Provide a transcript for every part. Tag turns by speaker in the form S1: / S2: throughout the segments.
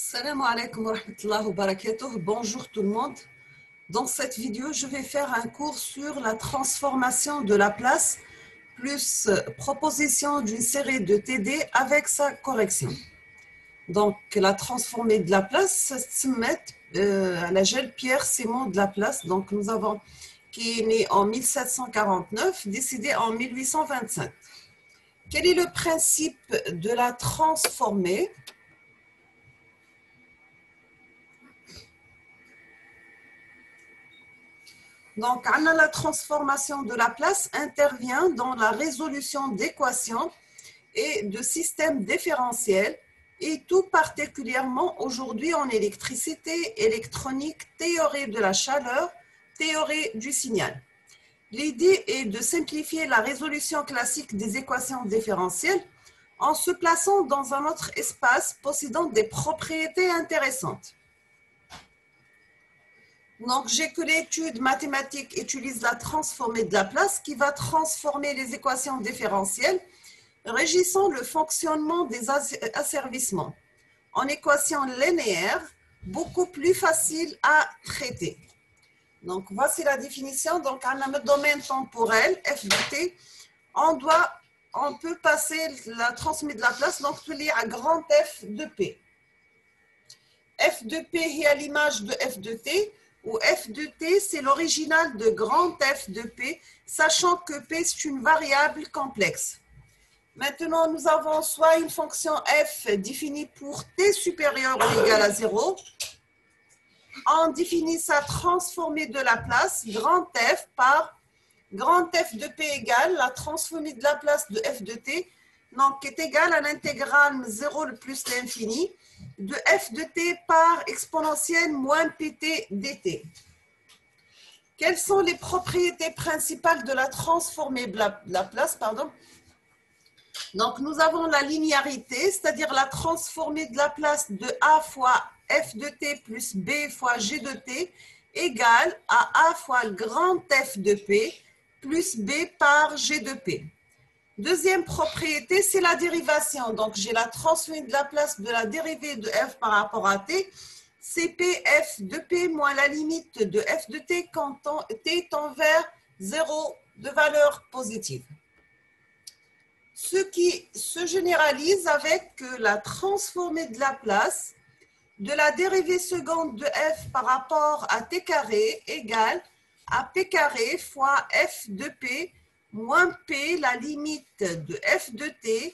S1: Salam alaikum wa rahmatullahi wa barakatuh. Bonjour tout le monde. Dans cette vidéo, je vais faire un cours sur la transformation de la place plus proposition d'une série de TD avec sa correction. Donc, la transformée de la place, se met à la gel Pierre Simon de la place. Donc, nous avons qui est né en 1749, décédé en 1825. Quel est le principe de la transformée? Donc, la transformation de la place intervient dans la résolution d'équations et de systèmes différentiels, et tout particulièrement aujourd'hui en électricité, électronique, théorie de la chaleur, théorie du signal. L'idée est de simplifier la résolution classique des équations différentielles en se plaçant dans un autre espace possédant des propriétés intéressantes. Donc, j'ai que l'étude mathématique utilise la transformée de la place qui va transformer les équations différentielles régissant le fonctionnement des asservissements en équations linéaires beaucoup plus faciles à traiter. Donc, voici la définition. Donc, on a le domaine temporel, f de t. On peut passer la transformée de la place, donc tu lis à grand F de P. F de P est à l'image de f de t, où f de t, c'est l'original de grand F de P, sachant que P, c'est une variable complexe. Maintenant, nous avons soit une fonction f définie pour t supérieur ou égal à 0. On définit sa transformée de la place, grand F, par grand F de P égale la transformée de la place de f de t, donc est égale à l'intégrale 0 plus l'infini de f de t par exponentielle moins pt dt. Quelles sont les propriétés principales de la transformée de la place, Donc, nous avons la linéarité, c'est-à-dire la transformée de la place de A fois f de t plus b fois g de t égale à A fois grand F de P plus b par g de P. Deuxième propriété, c'est la dérivation. Donc, j'ai la transformée de la place de la dérivée de f par rapport à t. C'est p f de p moins la limite de f de t quand t tend vers 0 de valeur positive. Ce qui se généralise avec la transformée de la place de la dérivée seconde de f par rapport à t carré égale à p carré fois f de p moins p, la limite de f de t,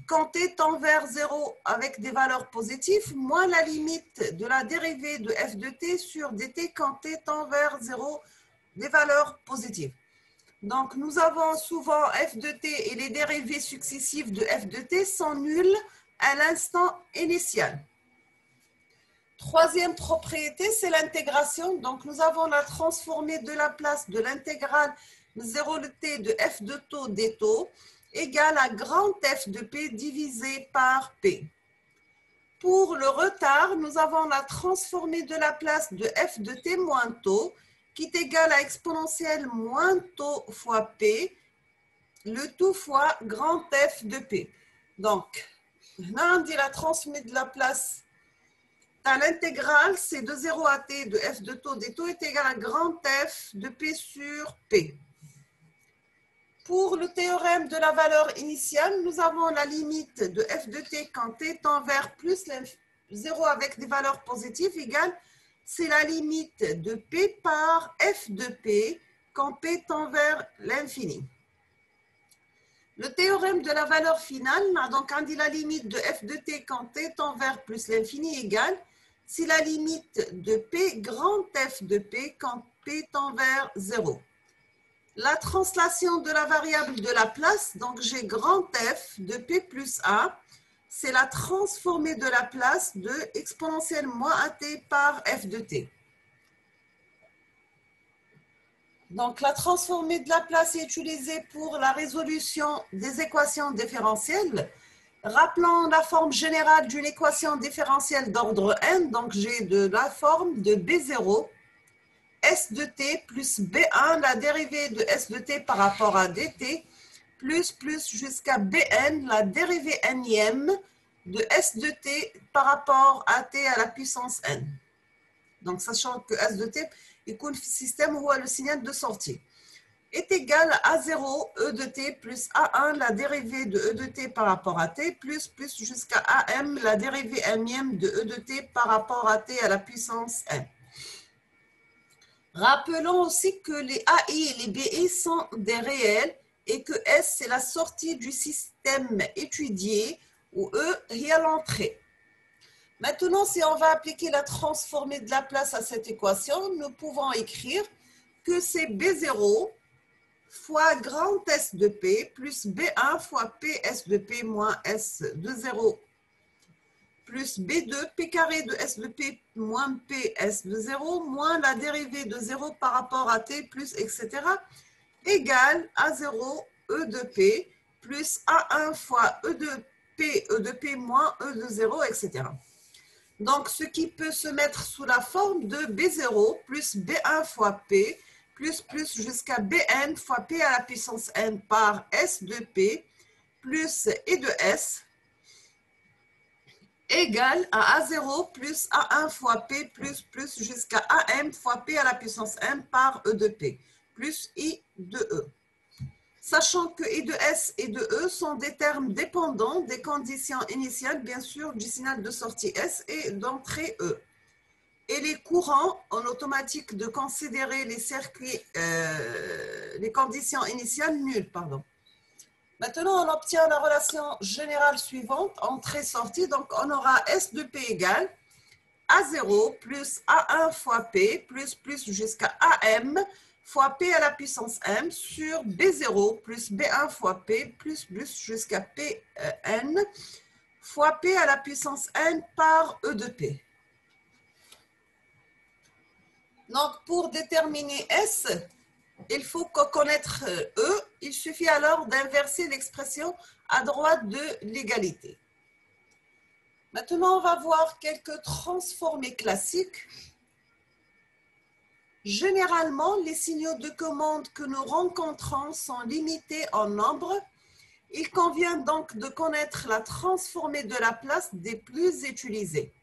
S1: quand t tend vers 0 avec des valeurs positives, moins la limite de la dérivée de f de t sur dt quand t tend vers 0 des valeurs positives. Donc, nous avons souvent f de t et les dérivées successives de f de t sont nulles à l'instant initial. Troisième propriété, c'est l'intégration. Donc, nous avons la transformée de la place de l'intégrale 0 de t de f de taux des taux égale à grand F de P divisé par P. Pour le retard, nous avons la transformée de la place de f de t moins taux qui est égal à exponentielle moins taux fois P, le tout fois grand F de P. Donc, là, on dit la transformée de la place à l'intégrale, c'est de 0 à t de f de taux des taux est égal à grand F de P sur P. Pour le théorème de la valeur initiale, nous avons la limite de f de t quand t tend vers plus 0 avec des valeurs positives égale, c'est la limite de p par f de p quand p tend vers l'infini. Le théorème de la valeur finale, donc on dit la limite de f de t quand t tend vers plus l'infini égale, c'est la limite de p grand f de p quand p tend vers 0. La translation de la variable de la place, donc j'ai grand F de P plus A, c'est la transformée de la place de exponentielle moins AT par F de T. Donc la transformée de la place est utilisée pour la résolution des équations différentielles. Rappelons la forme générale d'une équation différentielle d'ordre n, donc j'ai de la forme de B0, S de t plus B1, la dérivée de S de t par rapport à dt, plus jusqu'à Bn, la dérivée nième de S de t par rapport à t à la puissance n. Donc, sachant que S de t est le système où le signal de sortie est égal à A0 E de t plus A1 la dérivée de E de t par rapport à t plus jusqu'à AM la dérivée m de E de t par rapport à t à la puissance n. Rappelons aussi que les AI et les BI sont des réels et que S c'est la sortie du système étudié où E est l'entrée. Maintenant, si on va appliquer la transformée de Laplace à cette équation, nous pouvons écrire que c'est B0 fois grand S de P plus B1 fois PS de P moins S de 0 plus B2 P carré de S de P moins PS de 0 moins la dérivée de 0 par rapport à T plus etc. égale A0 E de P plus A1 fois E de P moins E de 0, etc. Donc, ce qui peut se mettre sous la forme de B0 plus B1 fois P plus jusqu'à Bn fois P à la puissance n par S de P plus E de S égale à A0 plus A1 fois P plus jusqu'à AM fois P à la puissance n par E de P plus I de E. Sachant que I de S et de E sont des termes dépendants des conditions initiales, bien sûr, du signal de sortie S et d'entrée E. Et les courants en automatique de considérer les circuits, les conditions initiales nulles, pardon. Maintenant, on obtient la relation générale suivante, entrée-sortie. Donc, on aura S de P égale A0 plus A1 fois P plus jusqu'à AM fois P à la puissance m sur B0 plus B1 fois P plus jusqu'à Pn fois P à la puissance n par E de P. Donc, pour déterminer S, il faut connaître E. Il suffit alors d'inverser l'expression à droite de l'égalité. Maintenant, on va voir quelques transformés classiques. Généralement, les signaux de commande que nous rencontrons sont limités en nombre. Il convient donc de connaître la transformée de Laplace des plus utilisés.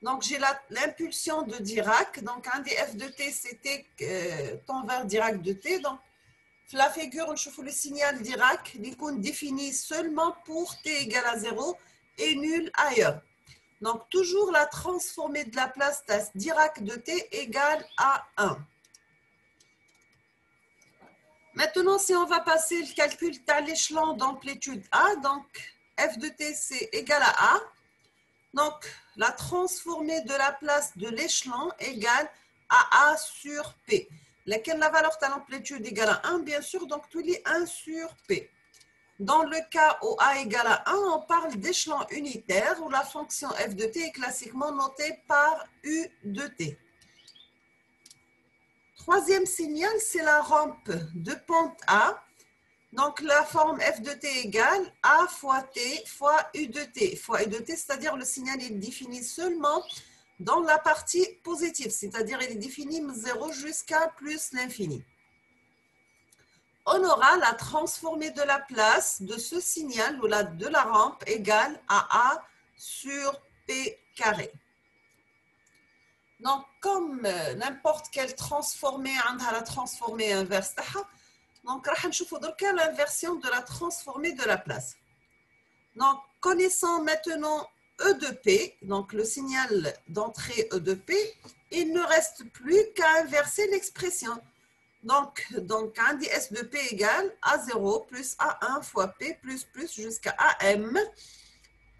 S1: Donc, j'ai l'impulsion de Dirac. Donc, un des f de t, c'était temps vers Dirac de t. Donc, la figure, on trouve le signal Dirac, il est défini seulement pour t égale à 0 et nul ailleurs. Donc, toujours la transformée de Laplace Dirac de t égale à 1. Maintenant, si on va passer le calcul à l'échelon d'amplitude A, donc f de t, c'est égal à A. Donc, la transformée de Laplace de l'échelon égale à A sur P. Laquelle la valeur de l'amplitude égale à 1, bien sûr, donc tout est 1 sur P. Dans le cas où A égale à 1, on parle d'échelon unitaire où la fonction f de t est classiquement notée par U de t. Troisième signal, c'est la rampe de pente A. Donc, la forme f de t égale A fois t fois U de t. Fois U de t, c'est-à-dire le signal est défini seulement dans la partie positive, c'est-à-dire il est défini 0 jusqu'à plus l'infini. On aura la transformée de Laplace de ce signal ou de la rampe égale à A sur P carré. Donc, comme n'importe quelle transformée, on a la transformée inverse. Donc, on va l'inversion de la transformée de Laplace. Donc, connaissant maintenant E de P, donc le signal d'entrée E de P, il ne reste plus qu'à inverser l'expression. Donc, un dit S de P égale A0 plus A1 fois P plus jusqu'à AM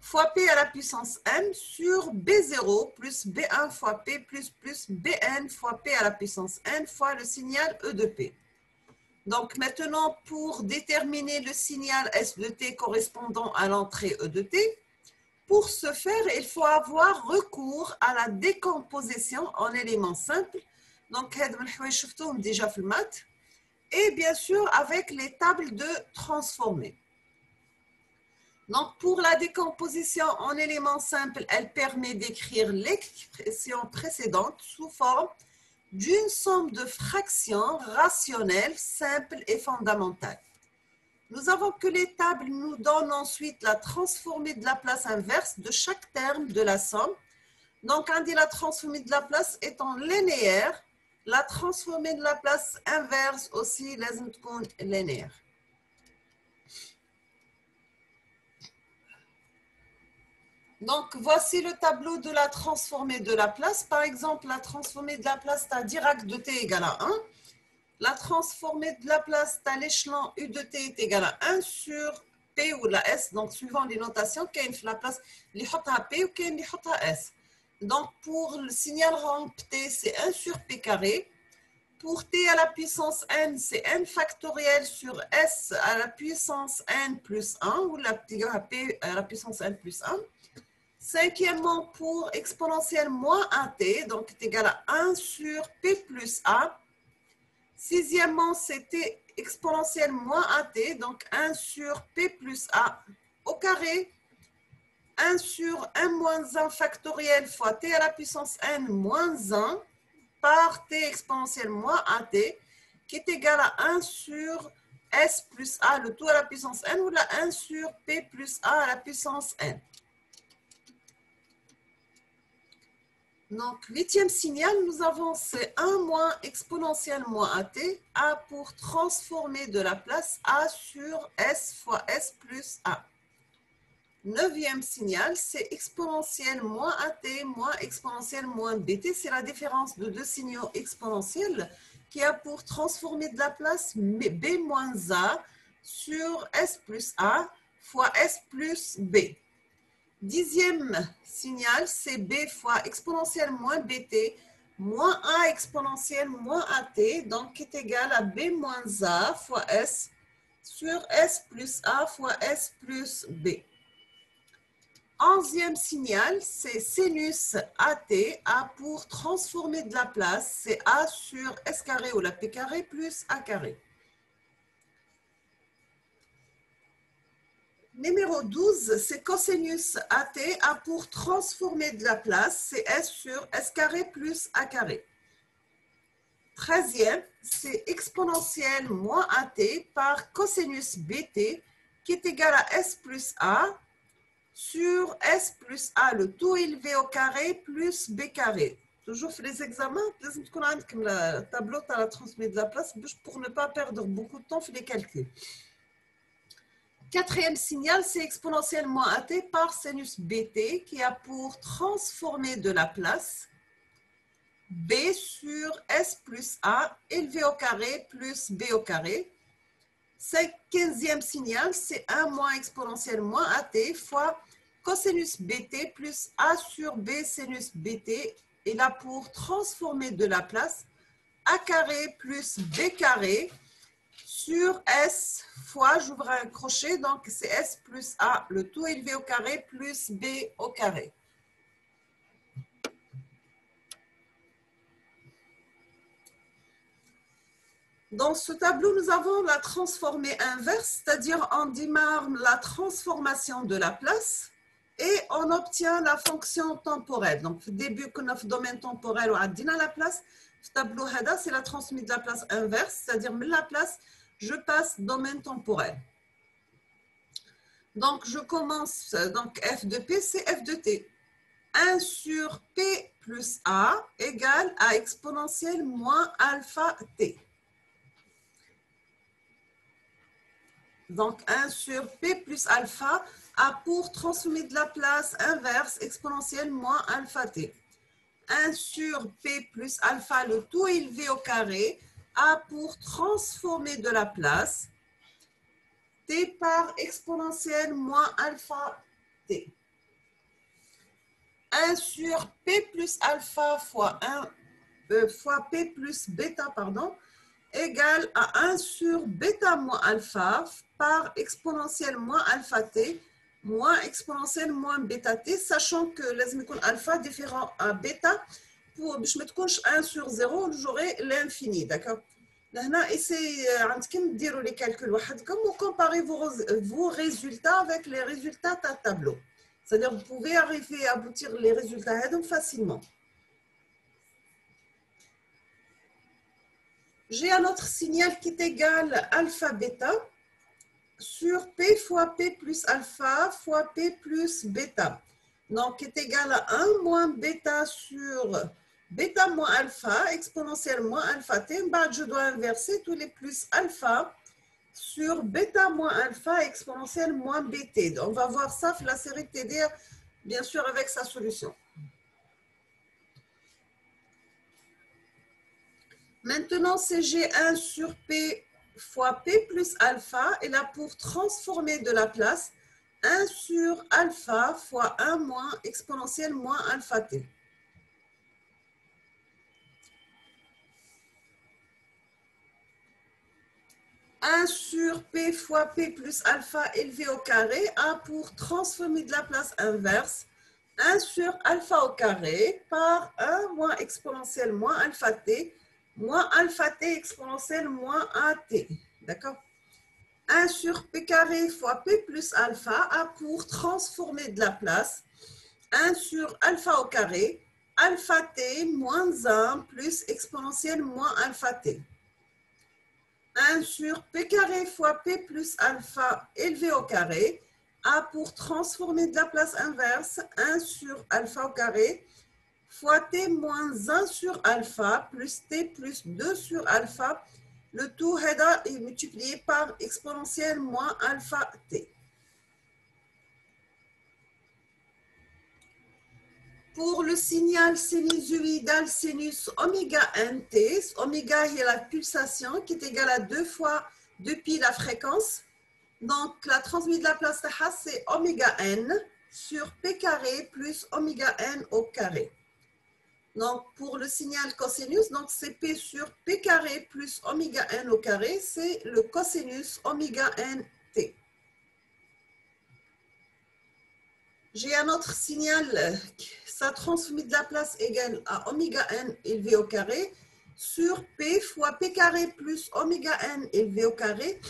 S1: fois P à la puissance n sur B0 plus B1 fois P plus Bn fois P à la puissance n fois le signal E de P. Donc maintenant, pour déterminer le signal S de T correspondant à l'entrée E de T, pour ce faire, il faut avoir recours à la décomposition en éléments simples. Donc, déjà fait le maths. Et bien sûr, avec les tables de transformés. Donc, pour la décomposition en éléments simples, elle permet d'écrire l'expression précédente sous forme d'une somme de fractions rationnelles simples et fondamentales. Nous avons que les tables nous donnent ensuite la transformée de la place inverse de chaque terme de la somme. Donc, on dit la transformée de la place étant linéaire, la transformée de la place inverse aussi لازم تكون linéaire. Donc, voici le tableau de la transformée de la place. Par exemple, la transformée de la place, tu as Dirac de t égale à 1. La transformée de la place, tu as l'échelon U de t est égal à 1 sur P ou la S. Donc, suivant les notations, il y a la place qui est P ou qui est S. Donc, pour le signal rampe T, c'est 1 sur P carré. Pour T à la puissance N, c'est N factoriel sur S à la puissance N plus 1, ou la P à la puissance N plus 1. Cinquièmement, pour exponentielle moins AT, donc est égal à 1 sur P plus A. Sixièmement, c'était exponentielle moins AT, donc 1 sur P plus A au carré. 1 sur 1 moins 1 factoriel fois T à la puissance N moins 1 par T exponentielle moins AT, qui est égal à 1 sur S plus A, le tout à la puissance N, ou la 1 sur P plus A à la puissance N. Donc, huitième signal, nous avons c'est 1 moins exponentielle moins AT, A pour transformer de la place A sur S fois S plus A. Neuvième signal, c'est exponentielle moins AT moins exponentielle moins BT. C'est la différence de deux signaux exponentiels qui a pour transformer de la place B moins A sur S plus A fois S plus B. Dixième signal, c'est B fois exponentielle moins BT moins A exponentielle moins AT, donc qui est égal à B moins A fois S sur S plus A fois S plus B. Onzième signal, c'est sinus AT, A pour transformer de la place, c'est A sur S carré ou la P carré plus A carré. Numéro 12, c'est cosinus AT, A pour transformer de la place, c'est S sur S carré plus A carré. 13e, c'est exponentielle moins AT par cosinus BT, qui est égal à S plus A, sur S plus A, le tout élevé au carré, plus B carré. Toujours fait les examens, comme le tableau à la transmise de la place, pour ne pas perdre beaucoup de temps, fait les calculs. Quatrième signal, c'est exponentielle moins AT par sinus BT, qui a pour transformer de la place B sur S plus A, élevé au carré, plus B au carré. 15e signal, c'est 1 moins exponentielle moins AT fois cosinus BT plus A sur B sinus BT, et là pour transformer de la place A carré plus B carré sur S fois, j'ouvre un crochet, donc c'est S plus A, le tout élevé au carré, plus B au carré. Dans ce tableau, nous avons la transformée inverse, c'est-à-dire on démarre la transformation de la place et on obtient la fonction temporelle. Donc, au début, qu'on a le domaine temporel, on a dit la place. Ce tableau, c'est la transmise de la place inverse, c'est-à-dire la place, je passe domaine temporel. Donc, je commence, donc f de p, c'est f de t. 1 sur p plus a égale à exponentielle moins alpha t. Donc, 1 sur p plus alpha a pour transformer de la place inverse exponentielle moins alpha t. 1 sur p plus alpha, le tout élevé au carré, a pour transformer de la place t par exponentielle moins alpha t. 1 sur p plus alpha fois p plus bêta, pardon, égale à 1 sur bêta moins alpha par exponentielle moins alpha t moins exponentielle moins bêta t, sachant que alpha différent à bêta, pour je ne me 1 sur 0, j'aurai l'infini, d'accord? Là, essayez de dire les calculs comme vous comparez vos résultats avec les résultats de tableau. C'est-à-dire vous pouvez arriver à aboutir les résultats facilement. J'ai un autre signal qui est égal à alpha bêta. sur P fois P plus alpha fois P plus bêta. Donc, est égal à 1 moins bêta sur bêta moins alpha, exponentielle moins alpha t. Je dois inverser tous les plus alpha sur bêta moins alpha, exponentielle moins bt. On va voir ça, la série TDR, bien sûr, avec sa solution. Maintenant, c'est G1 sur P fois P plus alpha. Et là, pour transformer de la place, 1 sur alpha fois 1 moins exponentielle moins alpha t. Un sur P fois P plus alpha élevé au carré. A pour transformer de la place inverse. 1 sur alpha au carré par 1 moins exponentielle moins alpha t. Moins alpha t exponentielle moins at. D'accord? 1 sur p carré fois p plus alpha a pour transformer de la place 1 sur alpha au carré, alpha t moins 1 plus exponentielle moins alpha t. 1 sur p carré fois p plus alpha élevé au carré a pour transformer de la place inverse 1 sur alpha au carré fois t moins 1 sur alpha plus t plus 2 sur alpha. Le tout est multiplié par exponentielle moins alpha t. Pour le signal sinusoïdal sinus oméga nt, oméga est la pulsation qui est égale à 2 fois 2pi la fréquence. Donc, la transmise de la place c'est oméga n sur p carré plus oméga n au carré. Donc, pour le signal cosinus, c'est P sur P carré plus oméga n au carré, c'est le cosinus oméga n t. J'ai un autre signal, sa transmise de la place égale à oméga n élevé au carré sur P fois P carré plus oméga n élevé au carré.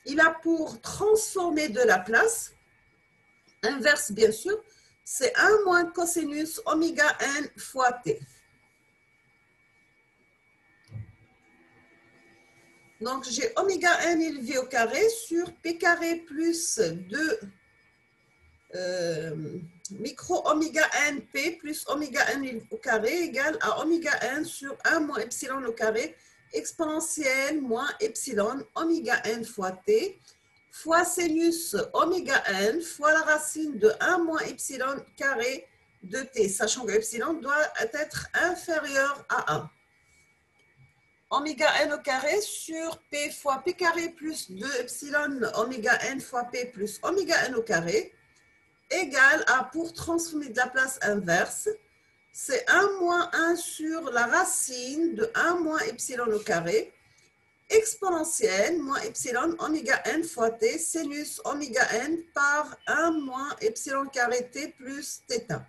S1: Il a pour transformer de la place, inverse bien sûr, c'est 1 moins cosinus oméga n fois t. Donc, j'ai oméga n élevé au carré sur p carré plus 2 micro oméga n p plus oméga n au carré égale à oméga n sur 1 moins epsilon au carré exponentielle moins epsilon oméga n fois t fois sinus oméga n fois la racine de 1 moins epsilon carré de t, sachant que epsilon doit être inférieur à 1. Oméga n au carré sur p fois p carré plus 2 epsilon oméga n fois p plus oméga n au carré égale à, pour transformer de la place inverse, c'est 1 moins 1 sur la racine de 1 moins epsilon au carré exponentielle moins epsilon oméga n fois t sinus oméga n par 1 moins epsilon carré t plus θ.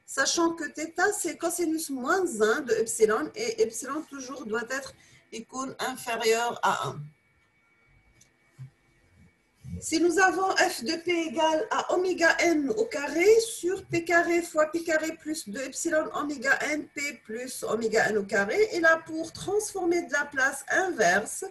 S1: Sachant que θ, c'est cosinus moins 1 de epsilon et epsilon toujours doit être inférieur à 1. Si nous avons f de p égale à oméga n au carré sur p carré fois p carré plus 2 epsilon oméga n p plus oméga n au carré, et là pour transformer de la place inverse,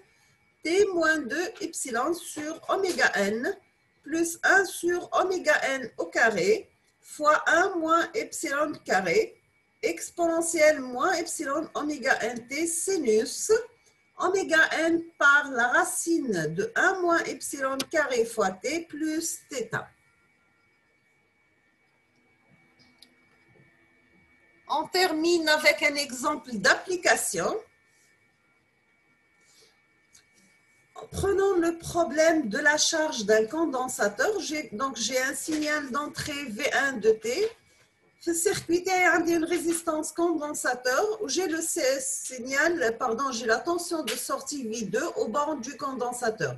S1: t moins 2 epsilon sur oméga n plus 1 sur oméga n au carré fois 1 moins epsilon carré exponentielle moins epsilon oméga nt sinus oméga n par la racine de 1 moins epsilon carré fois t plus θ. On termine avec un exemple d'application. Prenons le problème de la charge d'un condensateur. Donc, j'ai un signal d'entrée V1 de T. Ce circuit a une résistance condensateur où j'ai le signal, j'ai la tension de sortie V2 au bord du condensateur.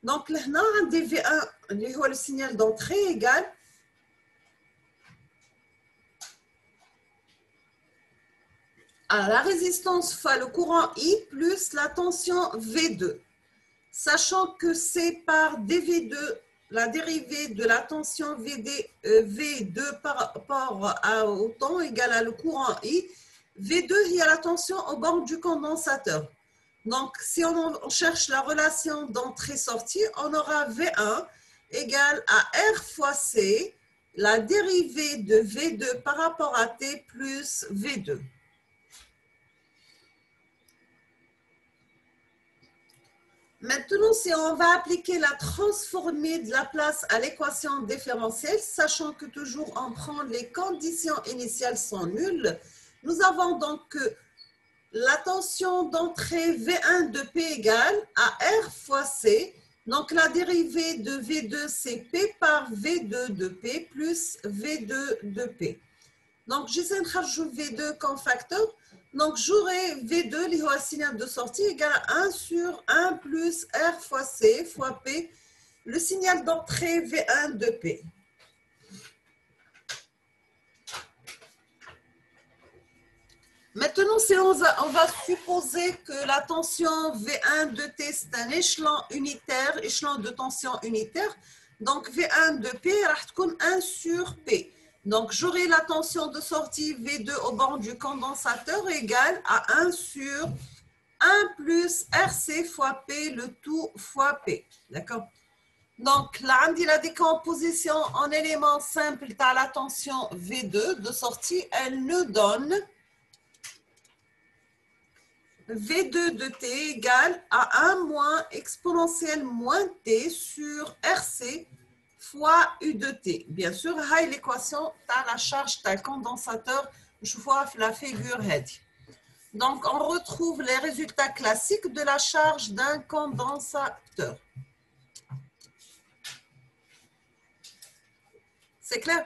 S1: Donc, là, on a V1, le signal d'entrée égal à la résistance fois le courant I plus la tension V2. Sachant que c'est par dV2, la dérivée de la tension V2 par rapport au temps égale à le courant I, V2 est à la tension au bord du condensateur. Donc, si on cherche la relation d'entrée-sortie, on aura V1 égale à R fois C, la dérivée de V2 par rapport à T plus V2. Maintenant, si on va appliquer la transformée de la place à l'équation différentielle, sachant que toujours on prend les conditions initiales sont nulles, nous avons donc que la tension d'entrée V1 de P égale à R fois C. Donc, la dérivée de V2, c'est P par V2 de P plus V2 de P. Donc, j'essaie de rajouter V2 comme facteur. Donc, j'aurai V2, le signal de sortie, égale à 1 sur 1 plus R fois C fois P, le signal d'entrée V1 de P. Maintenant, si on va supposer que la tension V1 de T, c'est un échelon unitaire, échelon de tension unitaire. Donc, V1 de P, va 1 sur P. Donc, j'aurai la tension de sortie V2 au bord du condensateur égale à 1 sur 1 plus RC fois P, le tout fois P. D'accord? Donc, là, on dit la décomposition en éléments simples à la tension V2 de sortie, elle nous donne V2 de T égale à 1 moins exponentielle moins T sur RC fois U de T. Bien sûr, l'équation de la charge d'un condensateur, je vois la figure head. Donc, on retrouve les résultats classiques de la charge d'un condensateur. C'est clair?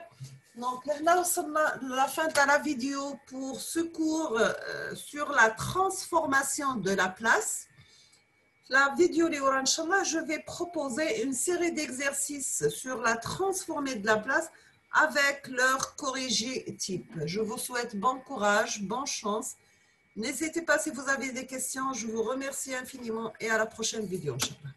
S1: Donc, là, nous sommes à la fin de la vidéo pour ce cours sur la transformation de la place. La vidéo, Inch'Allah, je vais proposer une série d'exercices sur la transformée de la place avec leur corrigé type. Je vous souhaite bon courage, bonne chance. N'hésitez pas si vous avez des questions. Je vous remercie infiniment et à la prochaine vidéo, Inch'Allah.